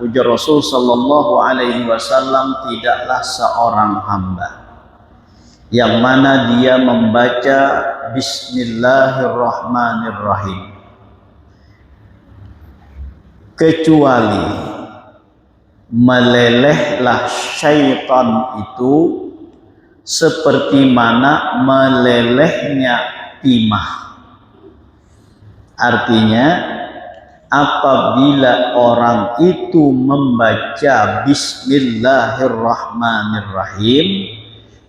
ujar Rasul sallallahu alaihi wasallam, tidaklah seorang hamba yang mana dia membaca Bismillahirrahmanirrahim kecuali melelehlah syaitan itu seperti mana melelehnya timah. Artinya apabila orang itu membaca Bismillahirrahmanirrahim,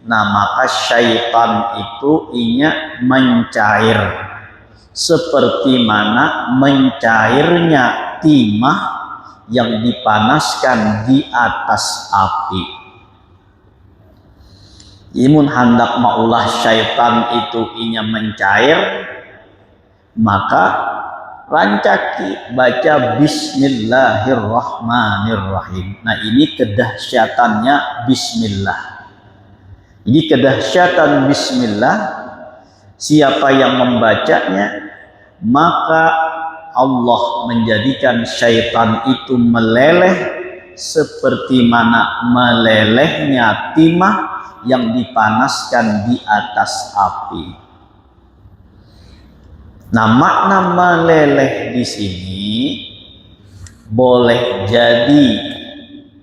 nah maka syaitan itu inya mencair seperti mana mencairnya timah yang dipanaskan di atas api. Imun hendak maulah syaitan itu inya mencair, maka rancaki baca Bismillahirrahmanirrahim. Nah ini kedahsyatannya Bismillah. Jadi kedahsyatan Bismillah, siapa yang membacanya maka Allah menjadikan syaitan itu meleleh seperti mana melelehnya timah yang dipanaskan di atas api. Nah, makna meleleh di sini boleh jadi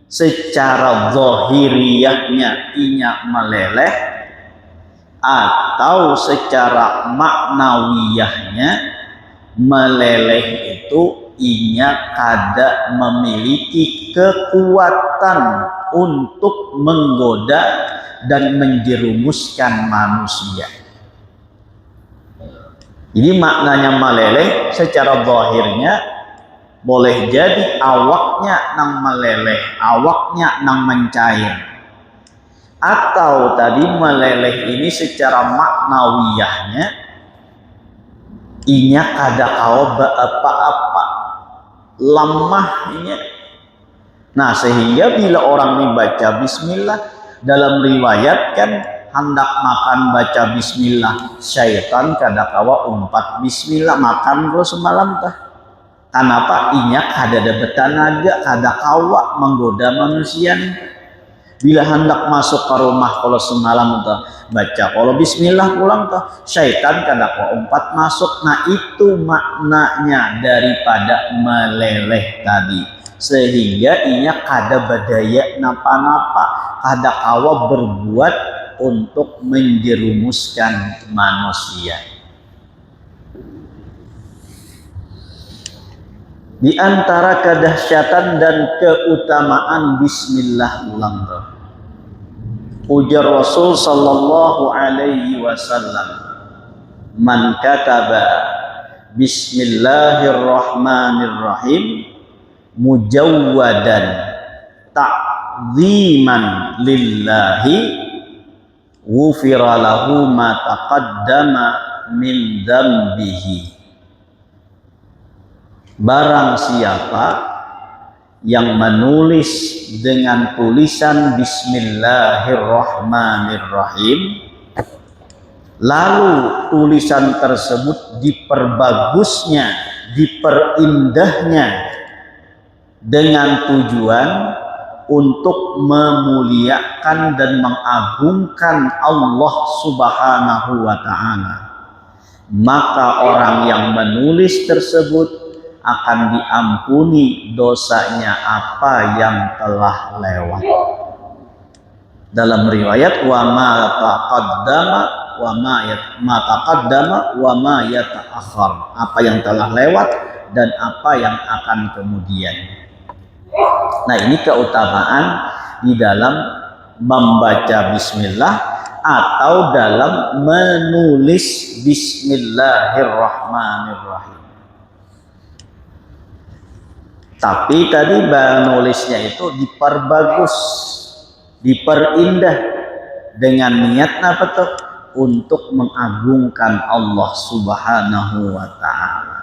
secara zahiriyahnya inya meleleh, atau secara maknawiyahnya meleleh itu inya kada memiliki kekuatan untuk menggoda dan menjerumuskan manusia. Jadi maknanya meleleh secara zahirnya boleh jadi awaknya nang meleleh, awaknya nang mencair. Atau tadi meleleh ini secara maknawiyahnya inya kada kau apa-apa, lemahnya. Nah sehingga bila orang membaca Bismillah, dalam riwayat kan hendak makan baca Bismillah, syaitan kada kawa umpat Bismillah makan terus semalam tah. Kenapa? Inya kada ada betanaga, kada kawa menggoda manusia. Bila hendak masuk ke rumah kalau semalam tah baca kalau Bismillah pulang tah, syaitan kada kawa umpat masuk. Nah itu maknanya daripada meleleh tadi. Sehingga inya kada berdaya napa-napa, kada kawa berbuat untuk menjerumuskan manusia. Di antara kedahsyatan dan keutamaan Bismillah ulang tuh, ujar Rasul sallallahu alaihi wasallam, man kataba Bismillahirrahmanirrahim mujawwadan ta'ziman lillahi ghufira lahu ma taqaddama min dzambihi. Barang siapa yang menulis dengan tulisan Bismillahirrahmanirrahim, lalu tulisan tersebut diperbagusnya, diperindahnya dengan tujuan untuk memuliakan dan mengagungkan Allah Subhanahu wa ta'ala, maka orang yang menulis tersebut akan diampuni dosanya apa yang telah lewat. Dalam riwayat wa ma taqaddama wa ma yata'akhkhar, apa yang telah lewat dan apa yang akan kemudian. Nah ini keutamaan di dalam membaca Bismillah atau dalam menulis Bismillahirrahmanirrahim. Tapi tadi menulisnya itu diperbagus, diperindah dengan niat apa tuh? Untuk mengagungkan Allah Subhanahu wa ta'ala.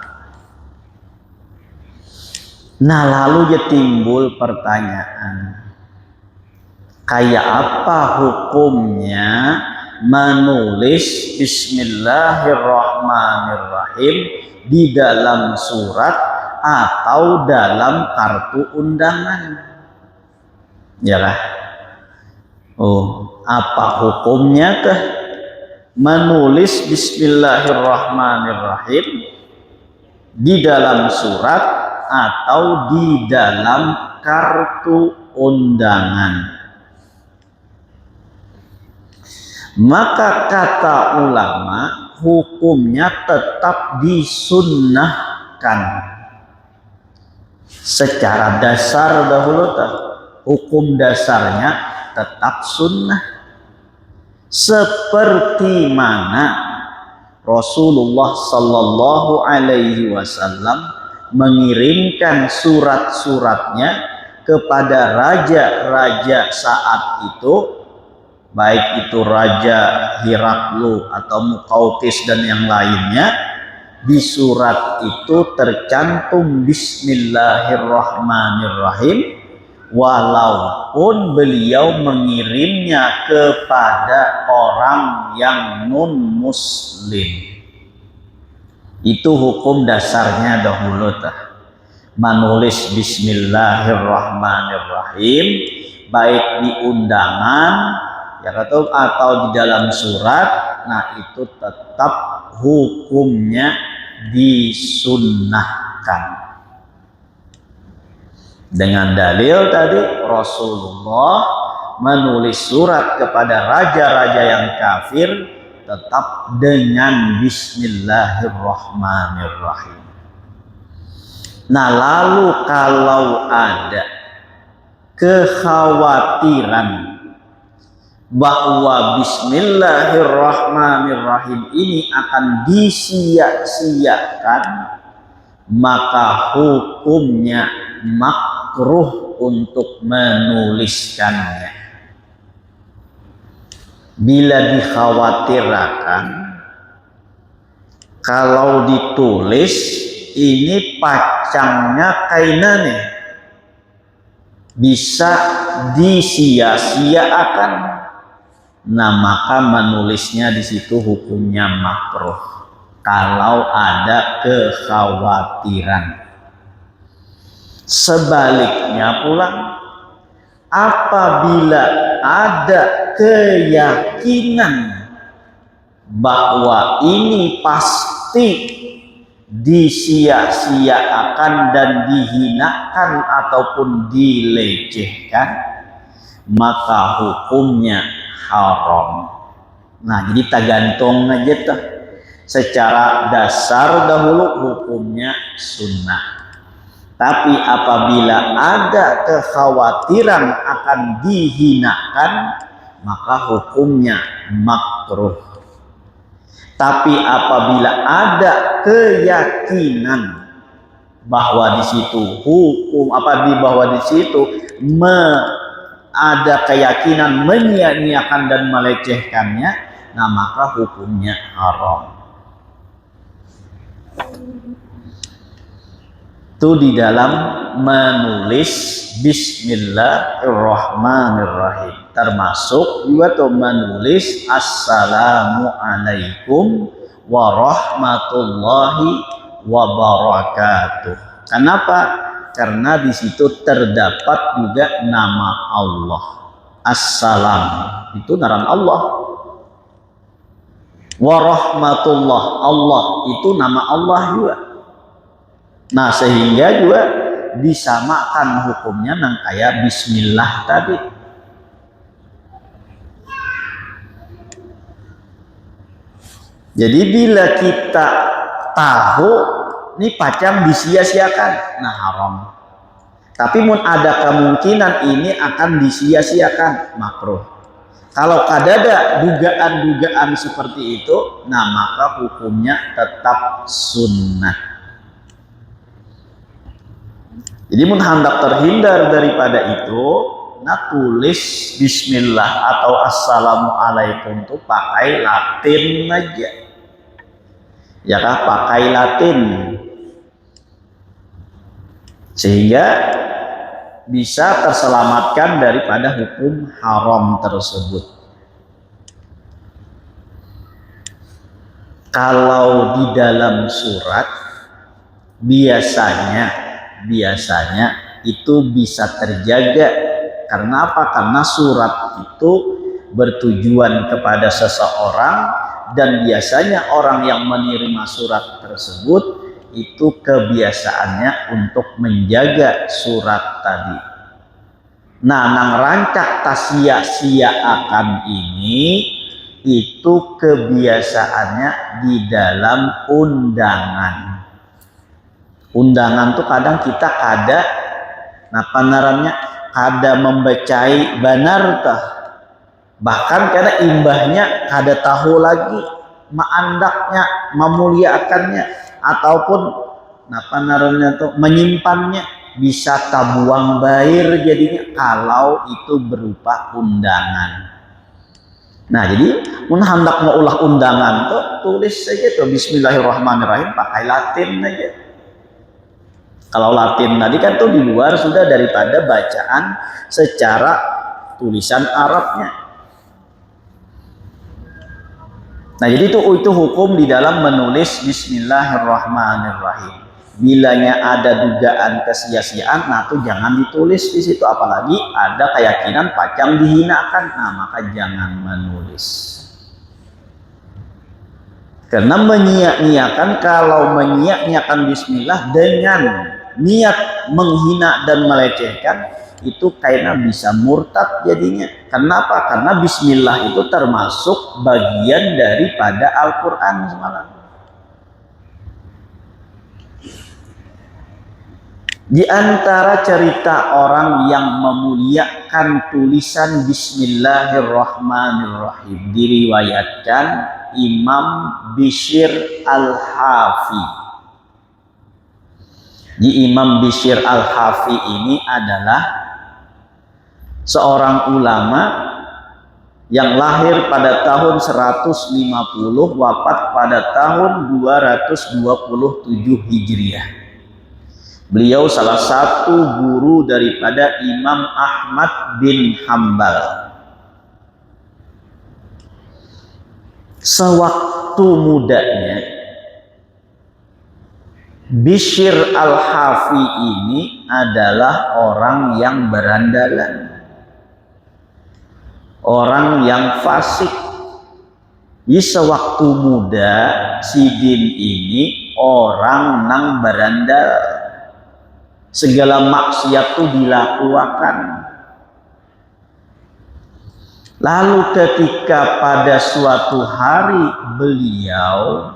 Nah lalu ya timbul pertanyaan, kayak apa hukumnya menulis Bismillahirrahmanirrahim di dalam surat atau dalam kartu undangan. Ya lah. Oh, apa hukumnya teh menulis Bismillahirrahmanirrahim di dalam surat atau di dalam kartu undangan? Maka kata ulama, hukumnya tetap disunnahkan. Secara dasar dahulu hukum dasarnya tetap sunnah. Seperti mana Rasulullah Sallallahu Alaihi Wasallam mengirimkan surat-suratnya kepada raja-raja saat itu, baik itu Raja Hiraklu atau Muqawqis dan yang lainnya. Di surat itu tercantum Bismillahirrahmanirrahim, walaupun beliau mengirimnya kepada orang yang non muslim. Itu hukum dasarnya dahulu menulis Bismillahirrahmanirrahim baik di undangan ya atau di dalam surat. Nah, itu tetap hukumnya disunnahkan. Dengan dalil tadi Rasulullah menulis surat kepada raja-raja yang kafir tetap dengan Bismillahirrahmanirrahim. Nah, lalu kalau ada kekhawatiran bahwa Bismillahirrahmanirrahim ini akan disia-siakan, maka hukumnya makruh untuk menuliskannya. Bila dikhawatirkan kalau ditulis ini pacangnya kainane bisa disia-siakan, nah maka menulisnya di situ hukumnya makruh kalau ada kekhawatiran. Sebaliknya pula, apabila ada keyakinan bahwa ini pasti disia-siakan dan dihinakan ataupun dilecehkan, maka hukumnya haram. Nah, jadi tergantung aja tuh. Secara dasar dahulu hukumnya sunnah. Tapi apabila ada kekhawatiran akan dihinakan, maka hukumnya makruh. Tapi apabila ada keyakinan bahwa di situ bahwa di situ ada keyakinan menyia-nyiakan dan melecehkannya, nah maka hukumnya haram. Itu di dalam menulis Bismillahirrahmanirrahim, termasuk juga tuh menulis Assalamualaikum warahmatullahi wabarakatuh. Kenapa? Karena di situ terdapat juga nama Allah. Assalam itu nama Allah. Warahmatullah, Allah itu nama Allah juga. Nah, sehingga juga disamakan hukumnya nang kayak bismillah tadi. Jadi bila kita tahu ini pacang disia-siakan, nah haram. Tapi mun ada kemungkinan ini akan disia-siakan, makruh. Kalau ada dugaan-dugaan seperti itu, nah maka hukumnya tetap sunnah. Jadi mun hendak terhindar daripada itu, nah tulis bismillah atau assalamualaikum itu pakai Latin aja. Ya kah, pakai Latin. Sehingga bisa terselamatkan daripada hukum haram tersebut. Kalau di dalam surat biasanya itu bisa terjaga. Karena apa? Karena surat itu bertujuan kepada seseorang, dan biasanya orang yang menerima surat tersebut itu kebiasaannya untuk menjaga surat tadi. Nah, nang rancak tasia-sia akan ini itu kebiasaannya di dalam undangan. Undangan tuh kadang kita kada, nah panarannya kada membacai banar tah, bahkan kada imbahnya kada tahu lagi maandaknya, memuliakannya, ataupun nah panarannya tuh menyimpannya, bisa tabuang bair jadinya kalau itu berupa undangan. Nah, jadi hendak mau ulah undangan tuh tulis saja tuh Bismillahirrahmanirrahim pakai Latin aja. Kalau Latin tadi kan tuh di luar sudah daripada bacaan secara tulisan Arabnya. Nah, jadi itu hukum di dalam menulis Bismillahirrahmanirrahim. Bilanya ada dugaan kesia-siaan, nah itu jangan ditulis di situ, apalagi ada keyakinan pacang dihinakan, nah maka jangan menulis. Karena menyia-nyiakan, kalau menyia-nyiakan Bismillah dengan niat menghina dan melecehkan, itu kayaknya bisa murtad jadinya. Kenapa? Karena Bismillah itu termasuk bagian daripada Al-Quran semalam. Di antara cerita orang yang memuliakan tulisan Bismillahirrahmanirrahim, diriwayatkan Imam Bishr Al-Hafi. Di Imam Bishr Al-Hafi ini adalah seorang ulama yang lahir pada tahun 150, wafat pada tahun 227 Hijriah. Beliau salah satu guru daripada Imam Ahmad bin Hambal. Sewaktu mudanya, Bishr Al-Hafi ini adalah orang yang berandalan, orang yang fasik. Di sewaktu muda Sidin ini orang nang berandal, segala maksiat itu dilakukan. Lalu ketika pada suatu hari beliau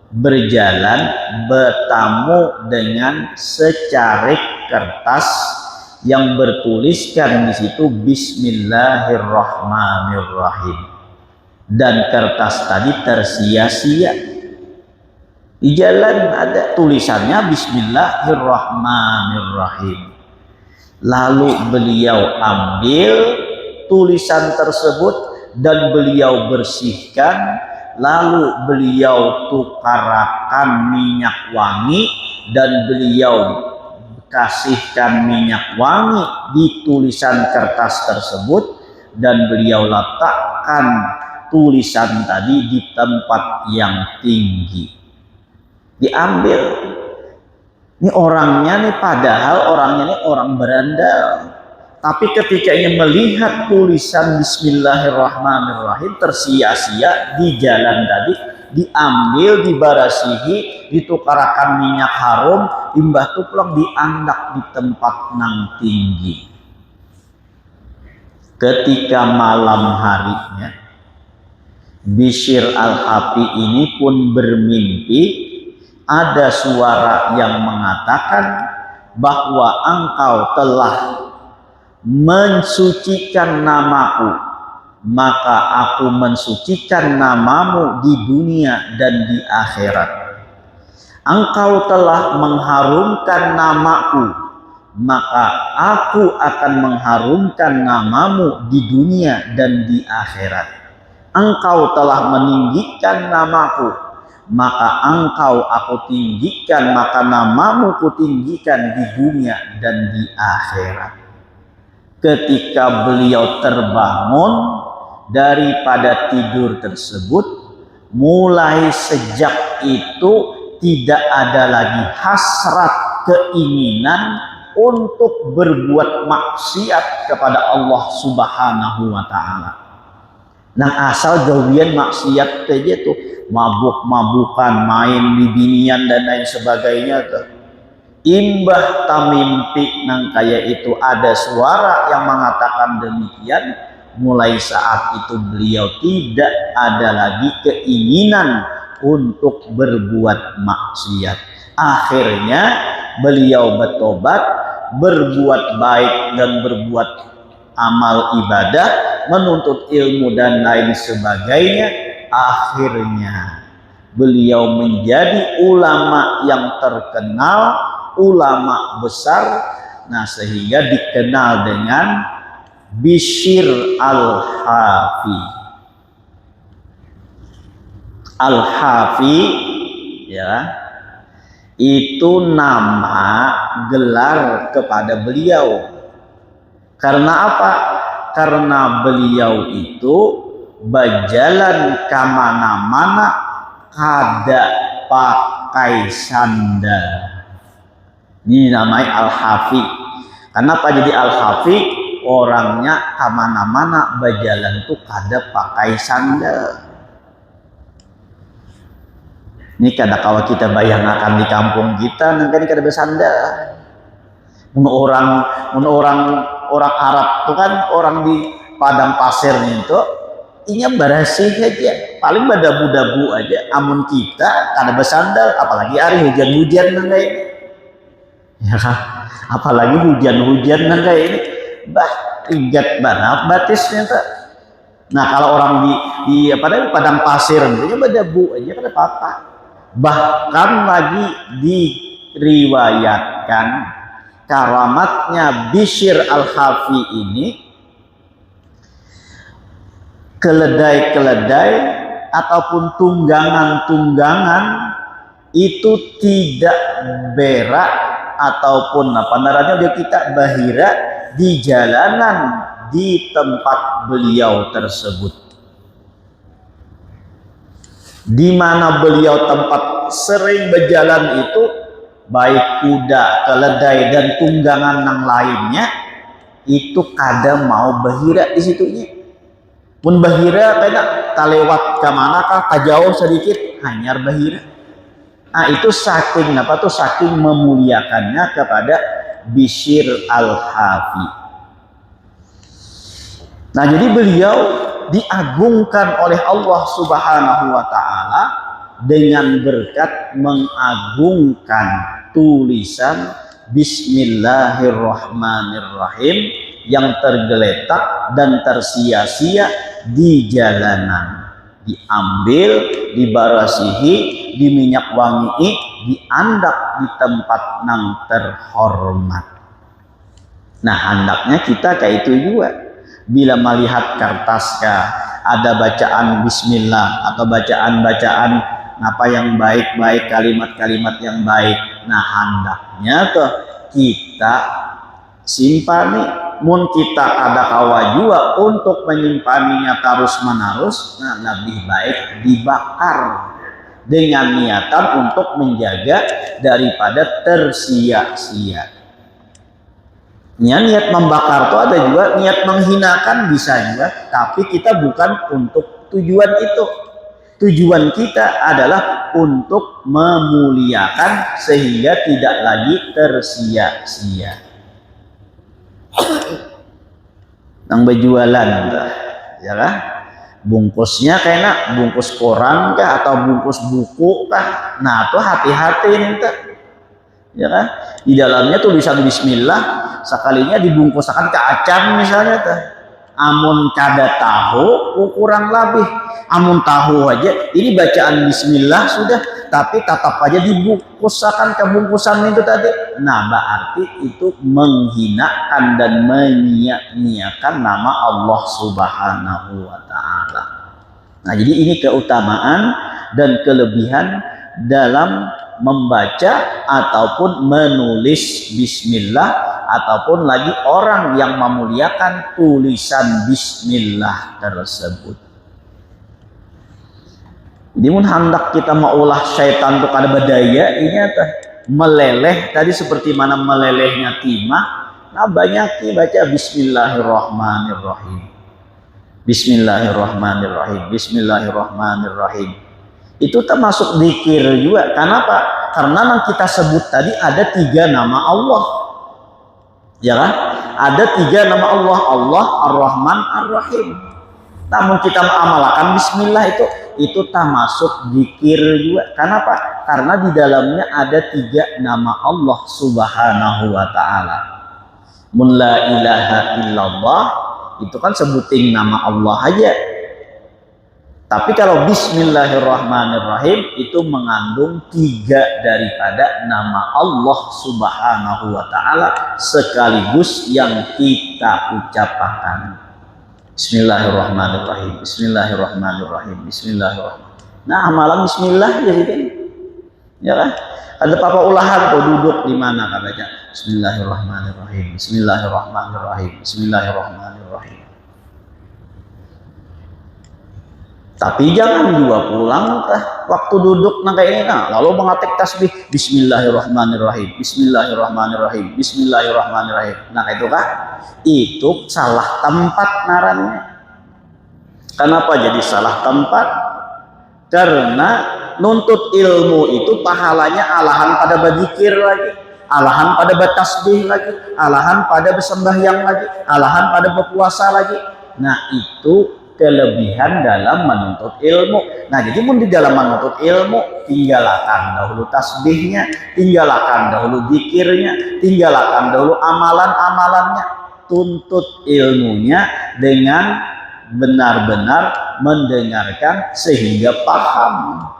berjalan bertamu dengan secarik kertas yang bertuliskan di situ Bismillahirrahmanirrahim, dan kertas tadi tersia-sia. Di jalan ada tulisannya Bismillahirrahmanirrahim. Lalu beliau ambil tulisan tersebut dan beliau bersihkan, lalu beliau tukarakan minyak wangi dan beliau kasihkan minyak wangi di tulisan kertas tersebut, dan beliau letakkan tulisan tadi di tempat yang tinggi. Diambil. Ini orangnya nih, padahal orangnya nih orang berandal, tapi ketika ia melihat tulisan Bismillahirrahmanirrahim tersia-sia di jalan tadi, diambil, dibarasihi, ditukarakan minyak harum, imbah tuplong diandak di tempat nang tinggi. Ketika malam harinya, Bishr Al-Hafi ini pun bermimpi ada suara yang mengatakan bahwa engkau telah mensucikan namaku, maka aku mensucikan namamu di dunia dan di akhirat. Engkau telah mengharumkan namaku, maka aku akan mengharumkan namamu di dunia dan di akhirat. Engkau telah meninggikan namaku, maka engkau aku tinggikan, maka namamu kutinggikan di dunia dan di akhirat. Ketika beliau terbangun daripada tidur tersebut, mulai sejak itu tidak ada lagi hasrat keinginan untuk berbuat maksiat kepada Allah Subhanahu wa taala. Nah, asal jauhian maksiat aja tuh, mabuk-mabukan, main bibinian dan lain sebagainya tuh. Imbah tamimpi nang kaya itu ada suara yang mengatakan demikian, mulai saat itu beliau tidak ada lagi keinginan untuk berbuat maksiat. Akhirnya beliau bertobat, berbuat baik dan berbuat amal ibadah, menuntut ilmu dan lain sebagainya. Akhirnya beliau menjadi ulama yang terkenal, ulama besar. Nah, sehingga dikenal dengan Bishr Al-Hafi. Al-Hafi ya, itu nama gelar kepada beliau. Karena apa? Karena beliau itu berjalan kemana-mana kada pakai sandal. Dinamai Al-Hafi. Kenapa jadi Al-Hafi? Orangnya kemana-mana berjalan tuh kada pakai sandal. Ini kada kalau kita bayangkan di kampung kita, nanti kada bersandal. Orang Arab tuh kan orang di padang pasir itu, inya bersih aja, paling berdabu-dabu aja. Amun kita kada bersandal, apalagi hari hujan-hujan nanti, ya kan? Apalagi hujan-hujan nanti ini, ingat banget batisnya tuh. Nah, kalau orang di padang pasir itu berdabu aja kada apa-apa. Bahkan lagi diriwayatkan karamatnya Bishr Al-Hafi ini, keledai-keledai ataupun tunggangan-tunggangan itu tidak berak ataupun apa namanya dia kita bahira di jalanan di tempat beliau tersebut. Di mana beliau tempat sering berjalan itu, baik kuda, keledai dan tunggangan yang lainnya itu kadang mau bahira di situnya. Pun bahira kena tak lewat ke manakah, tak jauh sedikit hanyar bahira. Nah, itu saking apa tuh, saking memuliakannya kepada Bishr Al-Hafi. Nah, jadi beliau diagungkan oleh Allah Subhanahu wa taala dengan berkat mengagungkan tulisan Bismillahirrahmanirrahim yang tergeletak dan tersia-sia di jalanan, diambil, dibarasihi, diminyak wangi, diandak di tempat yang terhormat. Nah, hendaknya kita kayak itu juga. Bila melihat kertas ada bacaan bismillah atau bacaan-bacaan apa yang baik-baik, kalimat-kalimat yang baik, nah hendaknya tuh kita simpani. Mun kita ada kawa juga untuk menyimpannya terus menerus, nah lebih baik dibakar dengan niatan untuk menjaga daripada tersia-sia. Niat membakar itu ada juga, niat menghinakan bisa juga, tapi kita bukan untuk tujuan itu. Tujuan kita adalah untuk memuliakan sehingga tidak lagi tersia-sia. Nang berjualan, ya kan? Bungkusnya kayaknya bungkus koran kah atau bungkus buku kah? Nah, tuh hati-hati nih, ya kan? Di dalamnya tulisan Bismillah. Sekalinya dibungkuskan ke acan misalnya tuh, amun kada tahu kurang lebih, amun tahu aja ini bacaan Bismillah sudah, tapi tetap aja dibungkuskan ke bungkusan itu tadi. Nah, berarti itu menghinakan dan menyia-nyiakan nama Allah Subhanahu wa taala. Nah, jadi ini keutamaan dan kelebihan dalam membaca ataupun menulis Bismillah, ataupun lagi orang yang memuliakan tulisan Bismillah tersebut. Jadi mun hendak kita maulah syaitan untuk ada badaya, ini teh meleleh tadi seperti mana melelehnya timah. Nah banyak baca Bismillahirrahmanirrahim. Bismillahirrahmanirrahim. Bismillahirrahmanirrahim. Itu termasuk zikir juga. Kenapa? Karena yang kita sebut tadi ada 3 nama Allah. Ya kan? Ada 3 nama Allah. Allah Ar-Rahman Ar-Rahim. Namun kita mengamalkan bismillah itu termasuk zikir juga. Kenapa? Karena di dalamnya ada 3 nama Allah Subhanahu wa taala. Mun la ilaha illallah itu kan sebutin nama Allah aja. Tapi kalau bismillahirrahmanirrahim itu mengandung 3 daripada nama Allah Subhanahu wa taala sekaligus yang kita ucapkan. Bismillahirrahmanirrahim. Bismillahirrahmanirrahim. Bismillahirrahmanirrahim. Nah, amalan bismillah ya gitu. Ya kan? Ada papa ulahan kau duduk di mana katanya. Bismillahirrahmanirrahim. Bismillahirrahmanirrahim. Bismillahirrahmanirrahim. Tapi jangan juga pulang waktu duduk nah kayak ini lalu mengatik tasbih Bismillahirrahmanirrahim. Bismillahirrahmanirrahim. Bismillahirrahmanirrahim. Nah itu salah tempat narannya. Kenapa jadi salah tempat? Karena nuntut ilmu itu pahalanya alahan pada berzikir lagi, alahan pada bertasbih lagi, alahan pada bersembahyang lagi, alahan pada berpuasa lagi. Nah itu kelebihan dalam menuntut ilmu. Nah jadi di dalam menuntut ilmu tinggalkan dahulu tasbihnya, tinggalkan dahulu zikirnya, tinggalkan dahulu amalan-amalannya, tuntut ilmunya dengan benar-benar mendengarkan sehingga paham.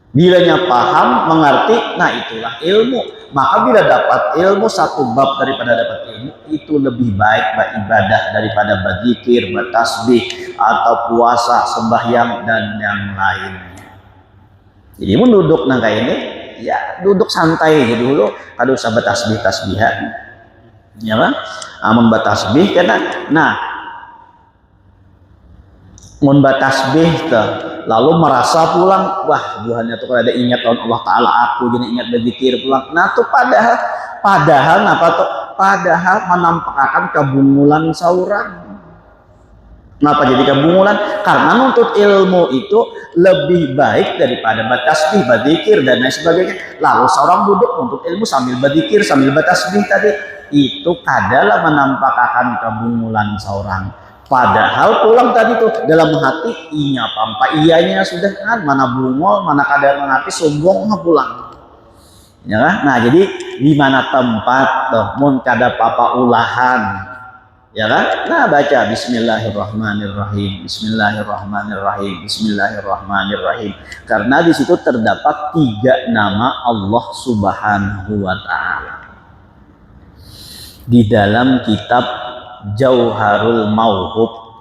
Bilanya paham, mengerti, nah itulah ilmu. Maka bila dapat ilmu, 1 bab daripada dapat ilmu, itu lebih baik beribadah daripada berzikir, bertasbih, atau puasa, sembahyang, dan yang lainnya. Jadi duduk kayak ini, ya duduk santai aja dulu, kada usah bertasbih-tasbihan. Ya kan? Amun bertasbih karena, mun batasbih lalu merasa pulang, wah Tuhannya tuh ada ingat on Allah Ta'ala, aku jadi ingat berzikir pulang. Nah tuh padahal apa tuh? Padahal menampakkan kebungulan saurang. Kenapa jadi kebungulan? Karena nuntut ilmu itu lebih baik daripada bertasbih, berzikir dan lain sebagainya. Lalu seorang duduk nuntut ilmu sambil berzikir, sambil bertasbih tadi, itu kadalah menampakkan kebungulan seorang. Padahal pulang tadi tuh dalam hati inya pampa iyanya sudah kan, mana bungol, mana kadar mengerti sombong pulang. Ya kan? Nah jadi di mana tempat tuh mun kada papa ulahan. Ya kan? Nah baca Bismillahirrahmanirrahim. Bismillahirrahmanirrahim. Bismillahirrahmanirrahim. Karena di situ terdapat 3 nama Allah Subhanahu wa taala. Di dalam kitab Jauharul Mauhub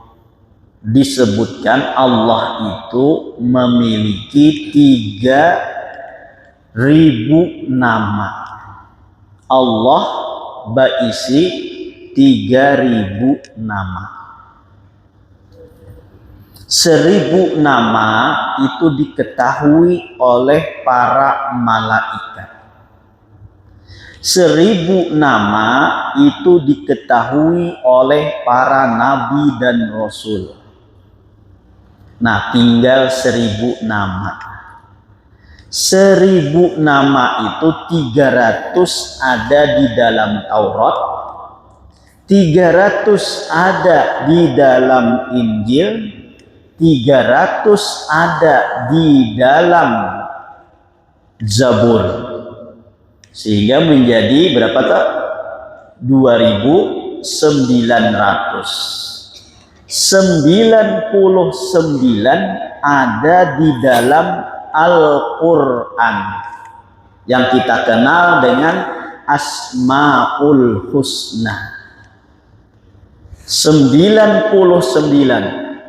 disebutkan Allah itu memiliki 3.000 nama. Allah berisi 3.000 nama. 1.000 nama itu diketahui oleh para malaikat. 1.000 nama itu diketahui oleh para nabi dan rasul. Nah, tinggal 1.000 nama. 1.000 nama itu 300 ada di dalam Taurat, 300 ada di dalam Injil, 300 ada di dalam Zabur. Sehingga menjadi berapa tak? 2.900. 99 ada di dalam Al-Quran yang kita kenal dengan Asmaul Husna. 99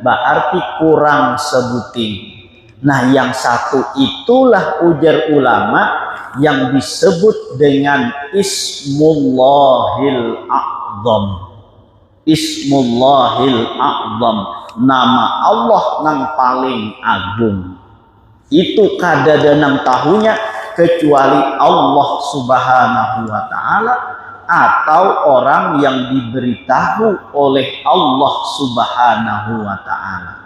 berarti kurang sebuting. Nah yang satu itulah ujar ulama yang disebut dengan Ismullahil A'zam. Ismullahil A'zam, nama Allah nang paling agung. Itu kadada nang tahunya kecuali Allah Subhanahu wa Ta'ala atau orang yang diberitahu oleh Allah Subhanahu wa Ta'ala.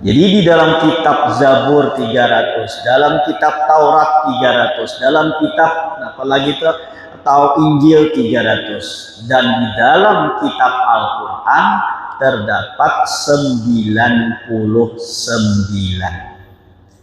Jadi di dalam kitab Zabur 300, dalam kitab Taurat 300, dalam kitab apalagi itu atau Injil 300, dan di dalam kitab Al-Qur'an terdapat 99.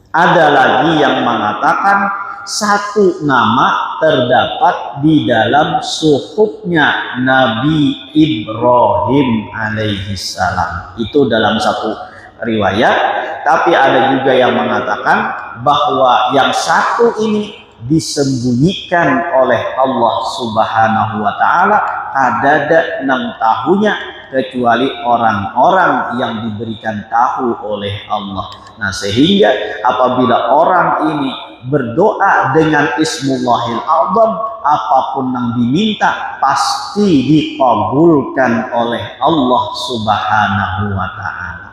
Ada lagi yang mengatakan satu nama terdapat di dalam suhufnya Nabi Ibrahim alaihissalam. Itu dalam satu riwayat, tapi ada juga yang mengatakan bahwa yang satu ini disembunyikan oleh Allah Subhanahu wa Ta'ala, kadada nang tahunya kecuali orang-orang yang diberikan tahu oleh Allah. Nah, sehingga apabila orang ini berdoa dengan Ismullahil A'zam, apapun yang diminta pasti dikabulkan oleh Allah Subhanahu wa Ta'ala.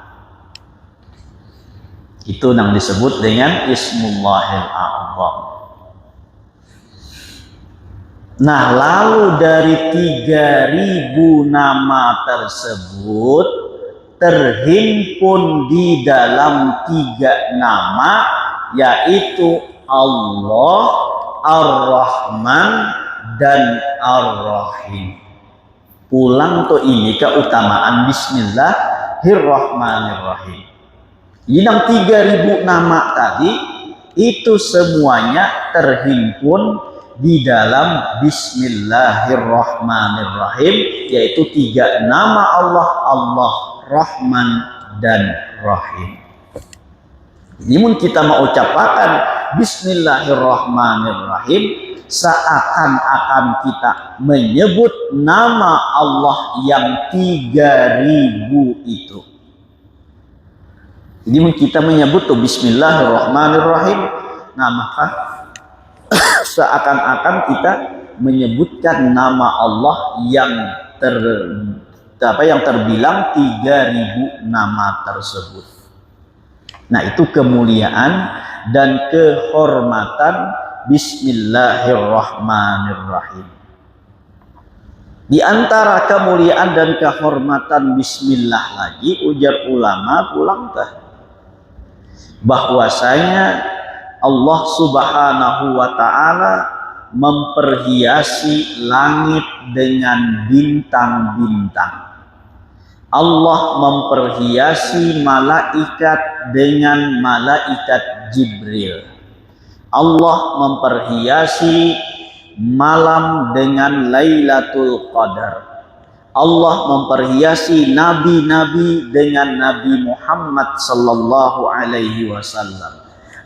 Itu yang disebut dengan Ismullahil A'zam. Nah, lalu dari 3.000 nama tersebut terhimpun di dalam 3 nama, yaitu Allah, Ar-Rahman, dan Ar-Rahim. Pulang tuh ini keutamaan Bismillahirrahmanirrahim. Yang 3.000 nama tadi itu semuanya terhimpun di dalam Bismillahirrahmanirrahim, yaitu 3 nama Allah, Allah, Rahman, dan Rahim. Namun kita mau ucapkan Bismillahirrahmanirrahim seakan-akan kita menyebut nama Allah yang 3.000 itu. Jadi kita menyebut tuh Bismillahirrahmanirrahim, nah maka seakan-akan kita menyebutkan nama Allah yang terbilang 3.000 nama tersebut. Nah, itu kemuliaan dan kehormatan Bismillahirrahmanirrahim. Di antara kemuliaan dan kehormatan Bismillah lagi, ujar ulama pulang teh, bahwasanya Allah Subhanahu wa Ta'ala memperhiasi langit dengan bintang-bintang. Allah memperhiasi malaikat dengan malaikat Jibril. Allah memperhiasi malam dengan Lailatul Qadar. Allah memperhiasi nabi-nabi dengan Nabi Muhammad sallallahu alaihi wasallam.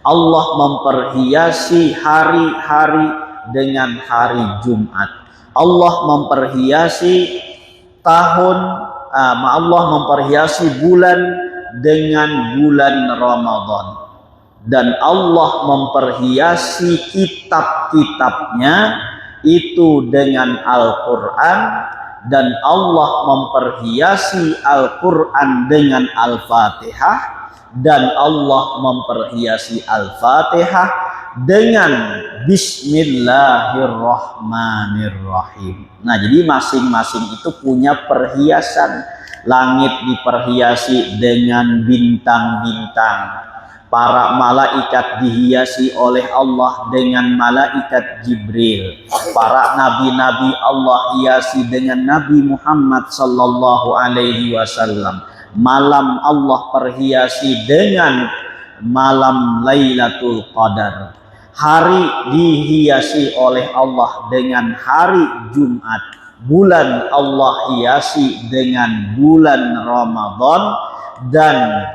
Allah memperhiasi hari-hari dengan hari Jumat. Allah memperhiasi Allah memperhiasi bulan dengan bulan Ramadan. Dan Allah memperhiasi kitab-kitabnya itu dengan Al-Quran. Dan Allah memperhiasi Al-Quran dengan Al-Fatihah. Dan Allah memperhiasi Al-Fatihah dengan Bismillahirrahmanirrahim. Nah, jadi masing-masing itu punya perhiasan. Langit diperhiasi dengan bintang-bintang. Para malaikat dihiasi oleh Allah dengan malaikat Jibril. Para nabi-nabi Allah hiasi dengan Nabi Muhammad sallallahu alaihi wasallam. Malam Allah perhiasi dengan malam Lailatul Qadar. Hari dihiasi oleh Allah dengan hari Jumat. Bulan Allah hiasi dengan bulan Ramadan. Dan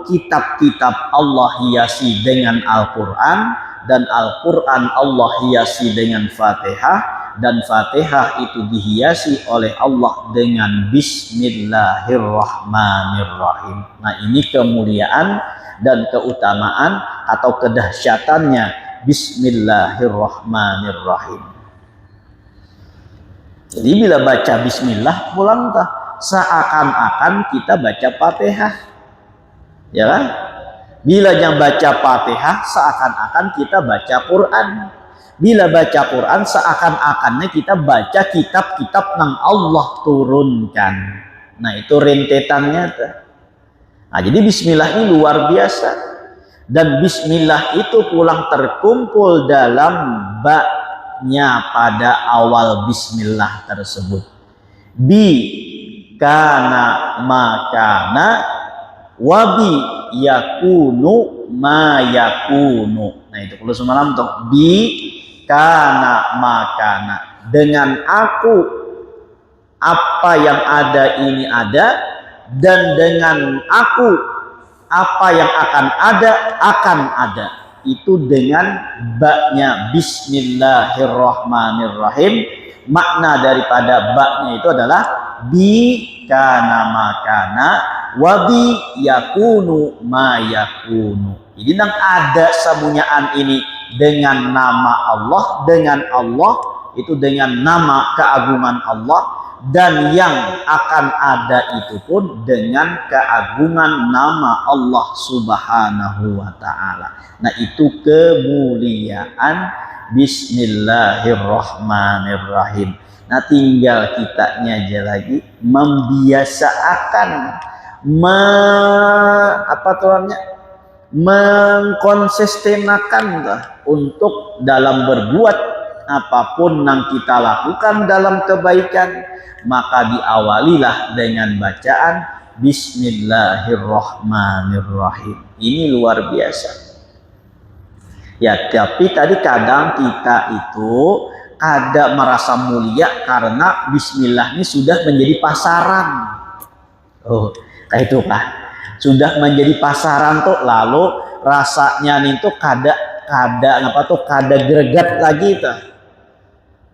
kitab-kitab Allah hiasi dengan Al-Quran. Dan Al-Quran Allah hiasi dengan Fatihah. Dan Fatihah itu dihiasi oleh Allah dengan Bismillahirrahmanirrahim. Nah, ini kemuliaan dan keutamaan atau kedahsyatannya Bismillahirrahmanirrahim. Jadi bila baca Bismillah pulang seakan-akan kita baca Fatihah. Ya kan? Bila yang baca Fatihah seakan-akan kita baca Quran. Bila baca Quran seakan-akannya kita baca kitab-kitab yang Allah turunkan. Nah, itu rentetannya tuh. Nah, jadi bismillah ini luar biasa. Dan bismillah itu pulang terkumpul dalam ba-nya pada awal bismillah tersebut. Bi kana makana wabi yakunu ma yakunu. Nah, itu kalau semalam tuh bi kana makana, dengan aku apa yang ada ini ada, dan dengan aku apa yang akan ada. Itu dengan ba-nya bismillahirrahmanirrahim. Makna daripada ba-nya itu adalah bi kana makana wa bi yakunu ma yakunu. Jadi nang ada sambungan ini dengan nama Allah, itu dengan nama keagungan Allah, dan yang akan ada itu pun dengan keagungan nama Allah Subhanahu wa ta'ala. Nah, itu kemuliaan bismillahirrahmanirrahim. Nah, tinggal kitanya aja lagi membiasakan mengkonsistenakan untuk dalam berbuat apapun yang kita lakukan dalam kebaikan, maka diawalilah dengan bacaan bismillahirrahmanirrahim. Ini luar biasa. Ya, tapi tadi kadang kita itu ada merasa mulia karena bismillah ini sudah menjadi pasaran. Oh, kayak itu Pak. Sudah menjadi pasaran tuh, lalu rasanya nih tuh kada greget lagi tuh.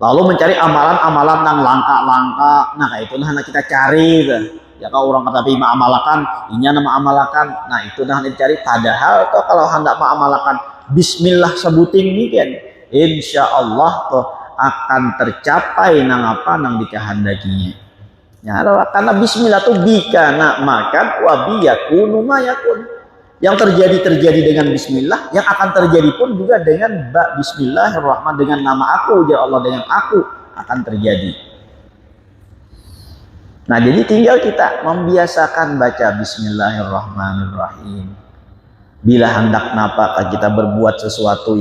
Lalu mencari amalan-amalan yang langka-langka. Nah, kayak itu nah kita cari tuh. Ya kalau orang kata ima amalakan, inya nama amalakan. Nah, itu nah dicari. Padahal tuh kalau hendak mengamalkan bismillah sebuting ini kan, insya Allah tuh akan tercapai nang dikehendakinya. Ya, karena bismillah tuh bikana makan wabi yakunu ma yakun. Yang terjadi dengan bismillah, yang akan terjadi pun juga dengan bismillahirrahmanirrahim, dengan nama aku, ya Allah, dengan aku akan terjadi. Nah, jadi tinggal kita membiasakan baca bismillahirrahmanirrahim. Bila hendak kita berbuat sesuatu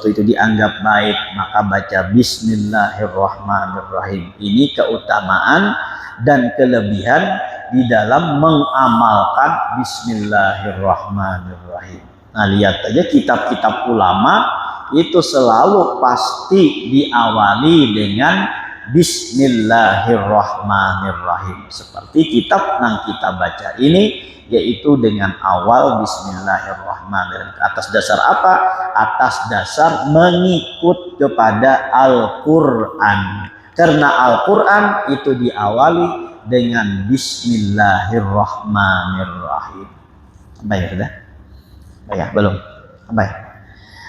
itu dianggap baik, maka baca bismillahirrahmanirrahim. Ini keutamaan dan kelebihan di dalam mengamalkan bismillahirrahmanirrahim. Nah, lihat aja kitab-kitab ulama itu selalu pasti diawali dengan bismillahirrahmanirrahim. Seperti kitab yang kita baca ini, yaitu dengan awal bismillahirrahmanirrahim. Atas dasar apa? Atas dasar mengikut kepada Al-Quran. Karena Al-Quran itu diawali dengan bismillahirrahmanirrahim. Sampai ya sudah? Ya, belum? Sampai.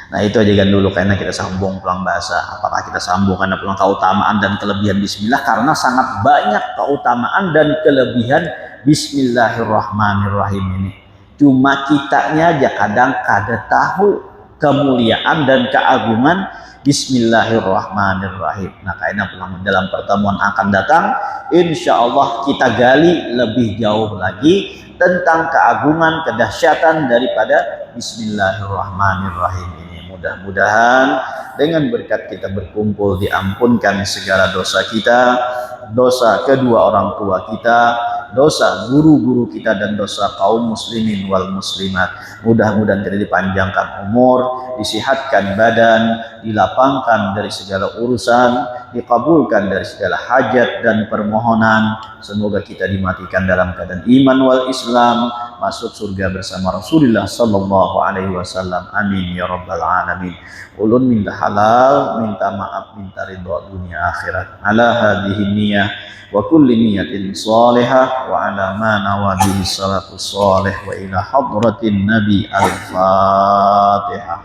Nah, itu aja kan dulu karena kita sambung pulang bahasa. Apakah kita sambung karena pulang keutamaan dan kelebihan bismillah? Karena sangat banyak keutamaan dan kelebihan bismillahirrahmanirrahim ini. Cuma kitanya aja kadang kada tahu kemuliaan dan keagungan bismillahirrahmanirrahim. Nah, kayaknya dalam pertemuan akan datang, insya Allah kita gali lebih jauh lagi tentang keagungan, kedahsyatan daripada bismillahirrahmanirrahim ini. Mudah-mudahan dengan berkat kita berkumpul diampunkan segala dosa kita, dosa kedua orang tua kita, dosa guru-guru kita, dan dosa kaum muslimin wal muslimat. Mudah-mudahan kita dipanjangkan umur, disihatkan badan, dilapangkan dari segala urusan, dikabulkan dari segala hajat dan permohonan. Semoga kita dimatikan dalam keadaan iman wal Islam, masuk surga bersama Rasulullah sallallahu alaihi wasallam. Amin ya rabbal alamin. Ulun minta halal, minta maaf, minta ridha dunia akhirat. Ala hadhihi niyyah wa kulli niyatin salihah wa ala ma nawa bihi salatu salih wa ila hadratin nabi al-fatihah.